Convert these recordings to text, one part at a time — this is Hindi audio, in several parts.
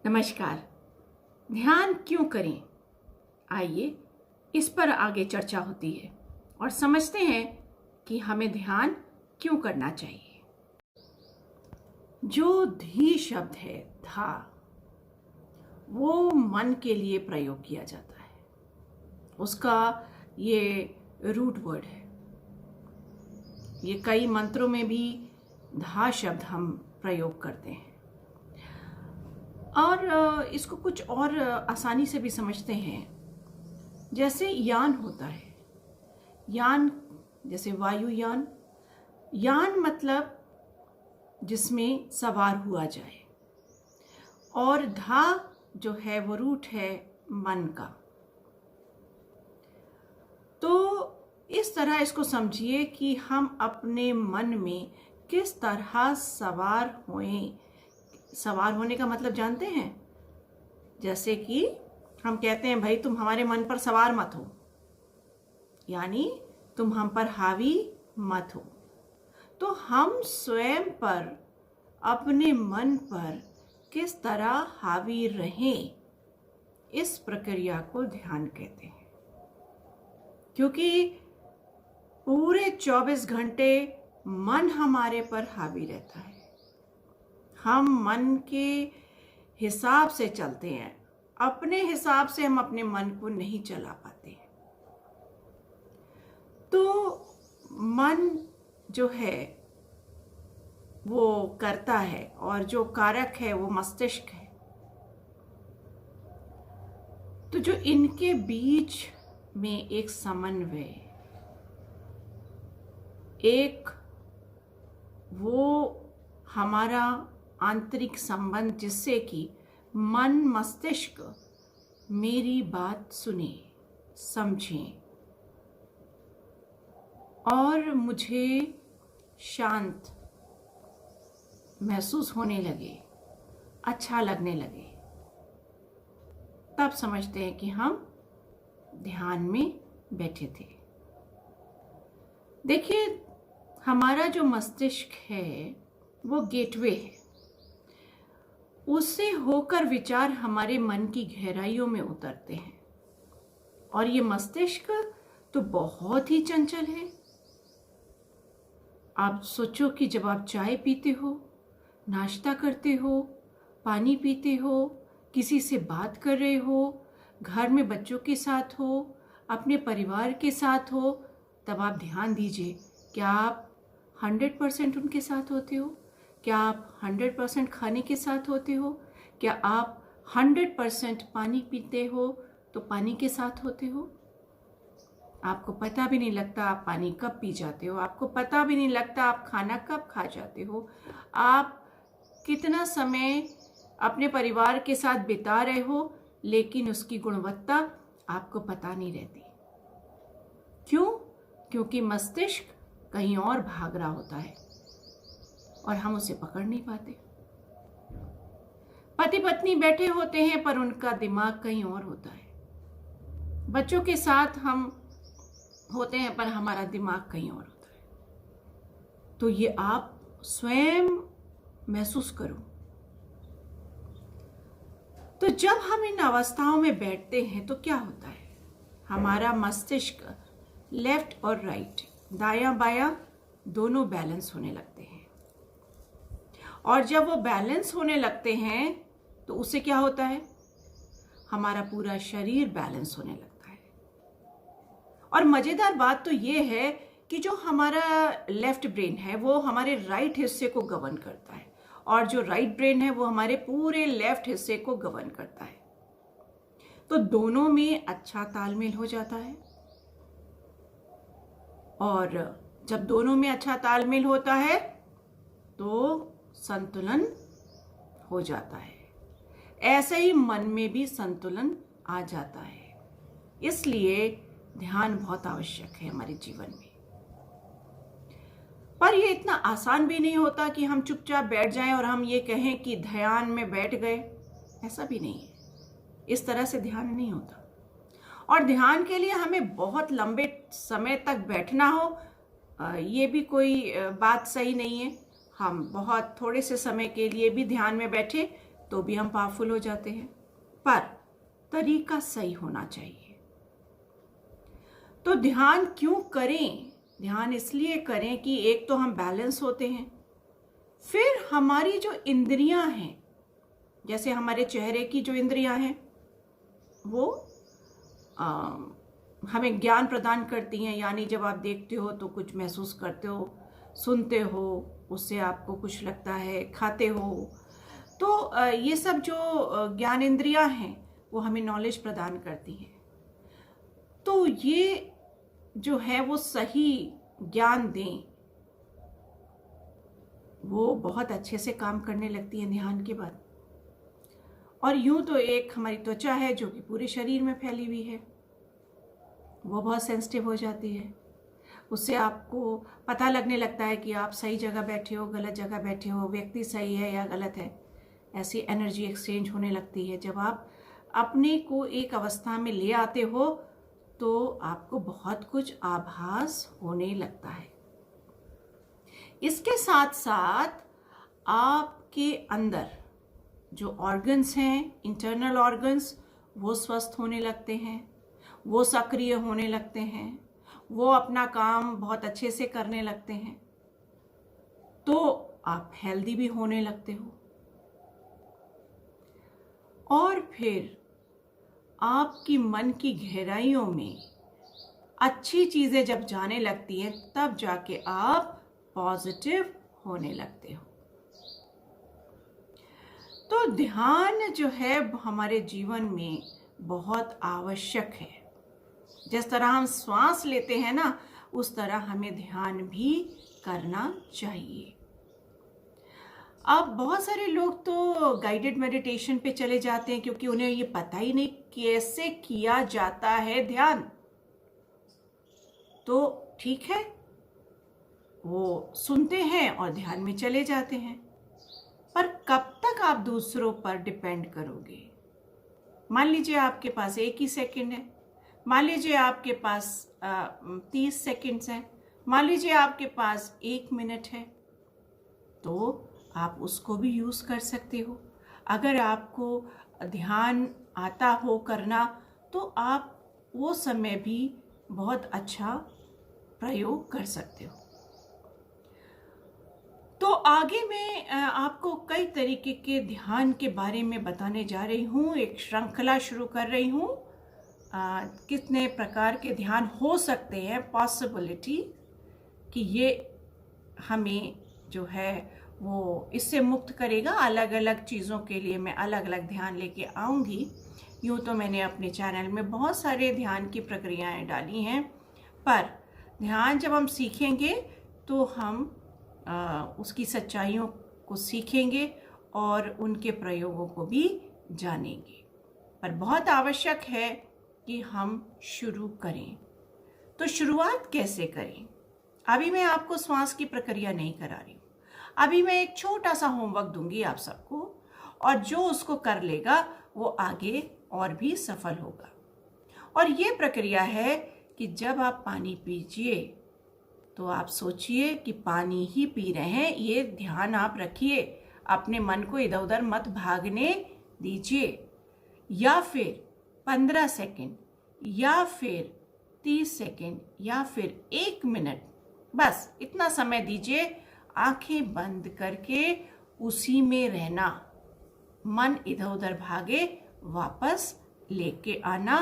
नमस्कार। ध्यान क्यों करें? आइए इस पर आगे चर्चा होती है और समझते हैं कि हमें ध्यान क्यों करना चाहिए। जो धी शब्द है धा, वो मन के लिए प्रयोग किया जाता है। उसका ये रूट वर्ड है। ये कई मंत्रों में भी धा शब्द हम प्रयोग करते हैं और इसको कुछ और आसानी से भी समझते हैं। जैसे यान होता है, यान जैसे वायुयान, यान मतलब जिसमें सवार हुआ जाए, और धा जो है वो रूट है मन का। तो इस तरह इसको समझिए कि हम अपने मन में किस तरह सवार होएं। सवार होने का मतलब जानते हैं? जैसे कि हम कहते हैं भाई तुम हमारे मन पर सवार मत हो, यानी तुम हम पर हावी मत हो। तो हम स्वयं पर, अपने मन पर किस तरह हावी रहें, इस प्रक्रिया को ध्यान कहते हैं। क्योंकि पूरे 24 घंटे मन हमारे पर हावी रहता है। हम मन के हिसाब से चलते हैं, अपने हिसाब से हम अपने मन को नहीं चला पाते। तो मन जो है वो करता है और जो कारक है वो मस्तिष्क है। तो जो इनके बीच में एक समन्वय, एक वो हमारा आंतरिक संबंध, जिससे कि मन मस्तिष्क मेरी बात सुने, समझे और मुझे शांत महसूस होने लगे, अच्छा लगने लगे, तब समझते हैं कि हम ध्यान में बैठे थे। देखिए, हमारा जो मस्तिष्क है वो गेटवे है। उससे होकर विचार हमारे मन की गहराइयों में उतरते हैं। और ये मस्तिष्क तो बहुत ही चंचल है। आप सोचो कि जब आप चाय पीते हो, नाश्ता करते हो, पानी पीते हो, किसी से बात कर रहे हो, घर में बच्चों के साथ हो, अपने परिवार के साथ हो, तब आप ध्यान दीजिए, क्या आप 100% उनके साथ होते हो? क्या आप 100% खाने के साथ होते हो? क्या आप 100% पानी पीते हो तो पानी के साथ होते हो? आपको पता भी नहीं लगता आप पानी कब पी जाते हो। आपको पता भी नहीं लगता आप खाना कब खा जाते हो। आप कितना समय अपने परिवार के साथ बिता रहे हो, लेकिन उसकी गुणवत्ता आपको पता नहीं रहती। क्यों? क्योंकि मस्तिष्क कहीं और भाग रहा होता है और हम उसे पकड़ नहीं पाते। पति पत्नी बैठे होते हैं पर उनका दिमाग कहीं और होता है। बच्चों के साथ हम होते हैं पर हमारा दिमाग कहीं और होता है। तो ये आप स्वयं महसूस करो। तो जब हम इन अवस्थाओं में बैठते हैं तो क्या होता है? हमारा मस्तिष्क लेफ्ट और राइट, दायां बायां दोनों बैलेंस होने लगते हैं। और जब वो बैलेंस होने लगते हैं तो उससे क्या होता है? हमारा पूरा शरीर बैलेंस होने लगता है। और मजेदार बात तो ये है कि जो हमारा लेफ्ट ब्रेन है वो हमारे राइट हिस्से को गवर्न करता है, और जो राइट ब्रेन है वो हमारे पूरे लेफ्ट हिस्से को गवर्न करता है। तो दोनों में अच्छा तालमेल हो जाता है। और जब दोनों में अच्छा तालमेल होता है तो संतुलन हो जाता है। ऐसे ही मन में भी संतुलन आ जाता है। इसलिए ध्यान बहुत आवश्यक है हमारे जीवन में। पर ये इतना आसान भी नहीं होता कि हम चुपचाप बैठ जाएं और हम ये कहें कि ध्यान में बैठ गए। ऐसा भी नहीं है। इस तरह से ध्यान नहीं होता। और ध्यान के लिए हमें बहुत लंबे समय तक बैठना हो, ये भी कोई बात सही नहीं है। हम बहुत थोड़े से समय के लिए भी ध्यान में बैठे तो भी हम पावरफुल हो जाते हैं, पर तरीका सही होना चाहिए। तो ध्यान क्यों करें? ध्यान इसलिए करें कि एक तो हम बैलेंस होते हैं, फिर हमारी जो इंद्रियां हैं, जैसे हमारे चेहरे की जो इंद्रियां हैं वो हमें ज्ञान प्रदान करती हैं, यानी जब आप देखते हो तो कुछ महसूस करते हो, सुनते हो उससे आपको कुछ लगता है, खाते हो, तो ये सब जो ज्ञान इंद्रियां हैं वो हमें नॉलेज प्रदान करती हैं। तो ये जो है वो सही ज्ञान दें, वो बहुत अच्छे से काम करने लगती है ध्यान के बाद। और यूं तो एक हमारी त्वचा है जो कि पूरे शरीर में फैली हुई है, वो बहुत सेंसिटिव हो जाती है। उससे आपको पता लगने लगता है कि आप सही जगह बैठे हो, गलत जगह बैठे हो, व्यक्ति सही है या गलत है। ऐसी एनर्जी एक्सचेंज होने लगती है। जब आप अपने को एक अवस्था में ले आते हो तो आपको बहुत कुछ आभास होने लगता है। इसके साथ साथ आपके अंदर जो ऑर्गन्स हैं, इंटरनल ऑर्गन्स, वो स्वस्थ होने लगते हैं, वो सक्रिय होने लगते हैं, वो अपना काम बहुत अच्छे से करने लगते हैं, तो आप हेल्दी भी होने लगते हो। और फिर आपकी मन की गहराइयों में अच्छी चीजें जब जाने लगती हैं, तब जाके आप पॉजिटिव होने लगते हो। तो ध्यान जो है हमारे जीवन में बहुत आवश्यक है। जिस तरह हम श्वास लेते हैं ना, उस तरह हमें ध्यान भी करना चाहिए। अब बहुत सारे लोग तो गाइडेड मेडिटेशन पे चले जाते हैं क्योंकि उन्हें ये पता ही नहीं कैसे किया जाता है ध्यान। तो ठीक है, वो सुनते हैं और ध्यान में चले जाते हैं, पर कब तक आप दूसरों पर डिपेंड करोगे? मान लीजिए आपके पास 1 ही सेकंड है, मान लीजिए आपके पास 30 सेकंड्स हैं, मान लीजिए आपके पास 1 मिनट है, तो आप उसको भी यूज़ कर सकते हो। अगर आपको ध्यान आता हो करना, तो आप वो समय भी बहुत अच्छा प्रयोग कर सकते हो। तो आगे मैं आपको कई तरीके के ध्यान के बारे में बताने जा रही हूँ। एक श्रृंखला शुरू कर रही हूँ, कितने प्रकार के ध्यान हो सकते हैं, पॉसिबिलिटी कि ये हमें जो है वो इससे मुक्त करेगा। अलग अलग चीज़ों के लिए मैं अलग अलग ध्यान लेके आऊँगी। यूँ तो मैंने अपने चैनल में बहुत सारे ध्यान की प्रक्रियाएं डाली हैं, पर ध्यान जब हम सीखेंगे तो हम उसकी सच्चाइयों को सीखेंगे और उनके प्रयोगों को भी जानेंगे। पर बहुत आवश्यक है कि हम शुरू करें। तो शुरुआत कैसे करें? अभी मैं आपको श्वास की प्रक्रिया नहीं करा रही हूँ। अभी मैं एक छोटा सा होमवर्क दूंगी आप सबको, और जो उसको कर लेगा वो आगे और भी सफल होगा। और ये प्रक्रिया है कि जब आप पानी पीजिए तो आप सोचिए कि पानी ही पी रहे हैं, ये ध्यान आप रखिए। अपने मन को इधर उधर मत भागने दीजिए। या फिर 15 सेकंड, या फिर 30 सेकंड, या फिर 1 मिनट, बस इतना समय दीजिए। आंखें बंद करके उसी में रहना, मन इधर उधर भागे वापस लेके आना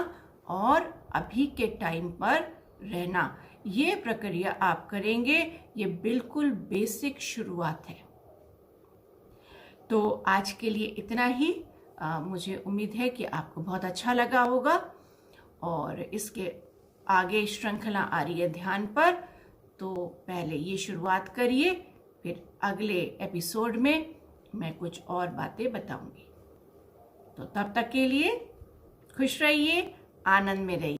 और अभी के टाइम पर रहना। ये प्रक्रिया आप करेंगे, ये बिल्कुल बेसिक शुरुआत है। तो आज के लिए इतना ही। मुझे उम्मीद है कि आपको बहुत अच्छा लगा होगा। और इसके आगे श्रृंखला आ रही है ध्यान पर, तो पहले ये शुरुआत करिए, फिर अगले एपिसोड में मैं कुछ और बातें बताऊंगी। तो तब तक के लिए खुश रहिए, आनंद में रहिए।